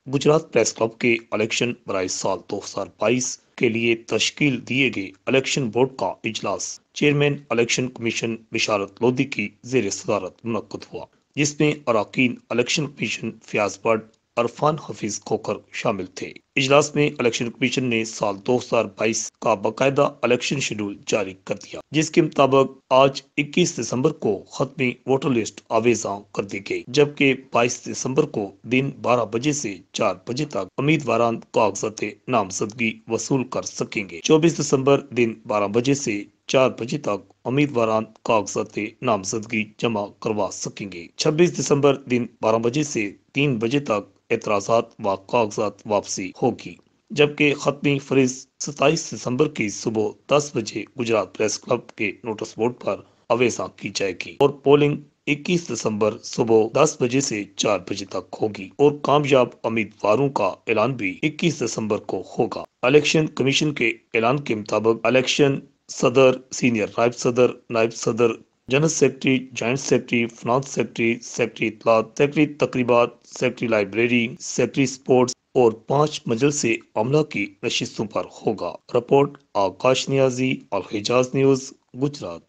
Gujarat press club के election बराए साल 2022 के लिए तश्कील दिए गए इलेक्शन बोर्ड का इजलास chairman election commission Bisharat Lodhi की जेर सदारत मुनक्कद हुआ, जिसमें अरकान इलेक्शन कमीशन फयाज बट, अरफान हफीज खोखर शामिल थे। इजलास में इलेक्शन कमीशन ने साल 2022 का बाकायदा इलेक्शन शेड्यूल जारी कर दिया, जिसके मुताबिक आज 21 दिसंबर को खत्मी वोटर लिस्ट आवेजा कर दी गई, जबकि 22 दिसंबर को दिन 12 बजे से 4 बजे तक उम्मीदवार कागजात नामजदगी वसूल कर सकेंगे। 24 दिसंबर दिन 12 बजे से 4 बजे तक उम्मीदवार कागजात नामजदगी जमा करवा सकेंगे। 26 दिसंबर दिन 12 बजे से 3 बजे तक एतराजात व कागजात वापसी होगी, जबकि खत्मी फरीज 27 दिसंबर की सुबह 10 बजे गुजरात प्रेस क्लब के नोटिस बोर्ड पर अवेजा की जाएगी और पोलिंग 21 दिसंबर सुबह 10 बजे से 4 बजे तक होगी और कामयाब उम्मीदवारों का ऐलान भी 21 दिसंबर को होगा। इलेक्शन कमीशन के ऐलान के मुताबिक इलेक्शन सदर, सीनियर नायब सदर, general secretary, joint secretary, finance secretary, secretary इत्तलात, सेक्रेटरी तकरीबात, सेक्रेटरी लाइब्रेरी, सेक्रेटरी स्पोर्ट्स और 5 मजलिसे अमला की नशिस्तों पर होगा। Report Akash Niazi, Al Hijaz news, Gujarat.